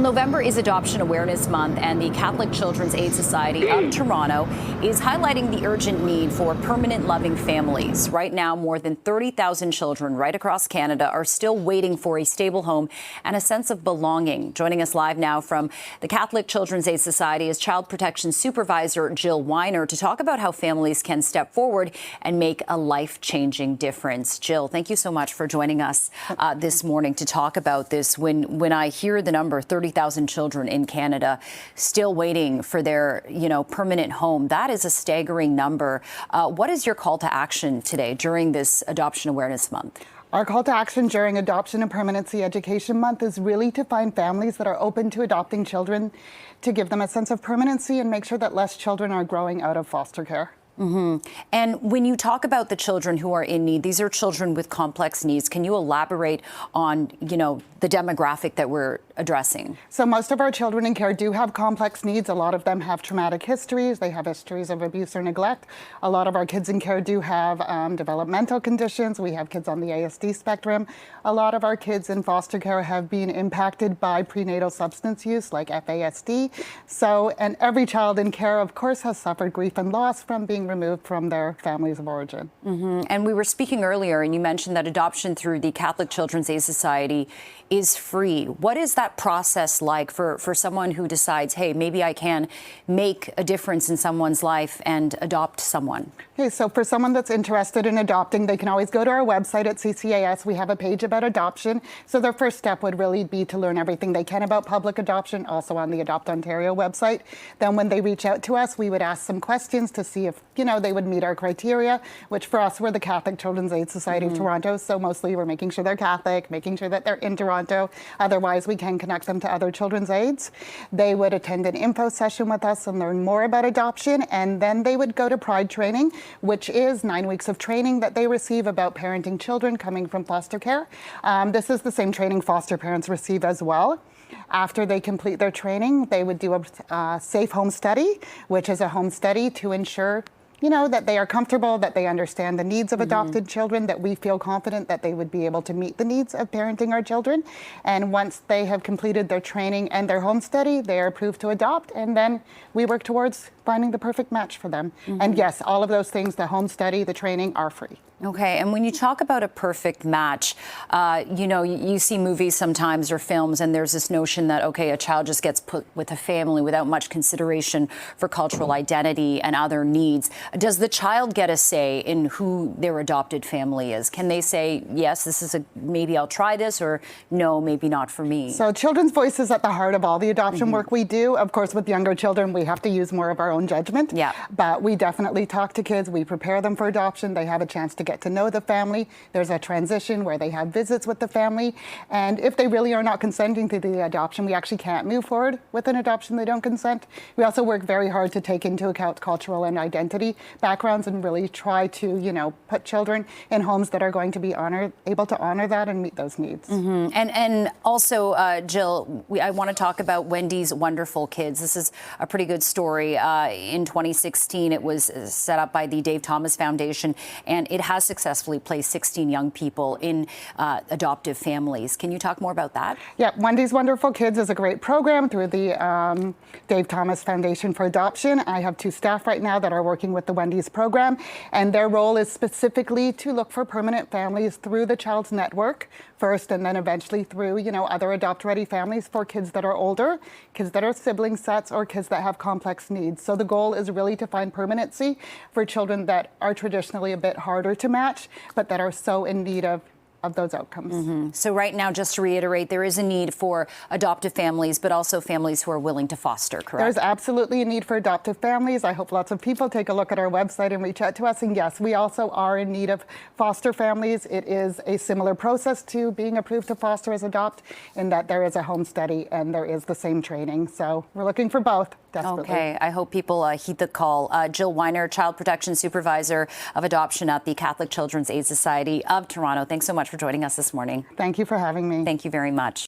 November is Adoption Awareness Month, and the Catholic Children's Aid Society of Toronto is highlighting the urgent need for permanent loving families. Right now, more than 30,000 children right across Canada are still waiting for a stable home and a sense of belonging. Joining us live now from the Catholic Children's Aid Society is Child Protection Supervisor Jill Weiner to talk about how families can step forward and make a life-changing difference. Jill, thank you so much for joining us this morning to talk about this. When I hear the number 30,000 children in Canada still waiting for their, permanent home, that is a staggering number. What is your call to action today during this Adoption Awareness Month? Our call to action during Adoption and Permanency Education Month is really to find families that are open to adopting children, to give them a sense of permanency and make sure that less children are growing out of foster care. Mm-hmm. And when you talk about the children who are in need, these are children with complex needs. Can you elaborate on, the demographic that we're addressing? So most of our children in care do have complex needs. A lot of them have traumatic histories. They have histories of abuse or neglect. A lot of our kids in care do have developmental conditions. We have kids on the ASD spectrum. A lot of our kids in foster care have been impacted by prenatal substance use like FASD. And every child in care, of course, has suffered grief and loss from being removed from their families of origin. Mm-hmm. And we were speaking earlier, and you mentioned that adoption through the Catholic Children's Aid Society is free. What is that process like for someone who decides, hey, maybe I can make a difference in someone's life and adopt someone? Okay, so for someone that's interested in adopting, they can always go to our website at CCAS. We have a page about adoption. So their first step would really be to learn everything they can about public adoption, also on the Adopt Ontario website. Then when they reach out to us, we would ask some questions to see if, they would meet our criteria, which for us, we're the Catholic Children's Aid Society of Toronto. So mostly we're making sure they're Catholic, making sure that they're in Toronto. Otherwise, we can connect them to other children's aids. They would attend an info session with us and learn more about adoption. And then they would go to Pride training, which is 9 weeks of training that they receive about parenting children coming from foster care. This is the same training foster parents receive as well. After they complete their training, they would do a safe home study, which is a home study to ensure that they are comfortable, that they understand the needs of adopted children, that we feel confident that they would be able to meet the needs of parenting our children. And once they have completed their training and their home study, they are approved to adopt. And then we work towards finding the perfect match for them. And yes, all of those things, the home study, the training, are free. Okay, and when you talk about a perfect match, you see movies sometimes or films, and there's this notion that, okay, a child just gets put with a family without much consideration for cultural identity and other needs. Does the child get a say in who their adopted family is? Can they say, yes, this is maybe I'll try this, or no, maybe not for me? So children's voice is at the heart of all the adoption work we do. Of course, with younger children, we have to use more of our own judgment. Yeah. But we definitely talk to kids. We prepare them for adoption. They have a chance to get to know the family. There's a transition where they have visits with the family. And if they really are not consenting to the adoption, we actually can't move forward with an adoption they don't consent. We also work very hard to take into account cultural and identity backgrounds and really try to, put children in homes that are going to be able to honor that and meet those needs. And also, Jill, I want to talk about Wendy's Wonderful Kids. This is a pretty good story. In 2016, it was set up by the Dave Thomas Foundation, and it has successfully placed 16 young people in adoptive families. Can you talk more about that? Yeah, Wendy's Wonderful Kids is a great program through the Dave Thomas Foundation for Adoption. I have 2 staff right now that are working with the Wendy's program, and their role is specifically to look for permanent families through the Child's Network first, and then eventually through, other adopt-ready families for kids that are older, kids that are sibling sets, or kids that have complex needs. So the goal is really to find permanency for children that are traditionally a bit harder to match, but that are so in need of those outcomes. So right now, just to reiterate, there is a need for adoptive families, but also families who are willing to foster, correct? There's absolutely a need for adoptive families. I hope lots of people take a look at our website and reach out to us. And yes, we also are in need of foster families. It is a similar process to being approved to foster as adopt, in that there is a home study and there is the same training. So we're looking for both desperately. Okay, I hope people heed the call. Jill Weiner, Child Protection Supervisor of Adoption at the Catholic Children's Aid Society of Toronto. Thanks so much for joining us this morning. Thank you for having me. Thank you very much.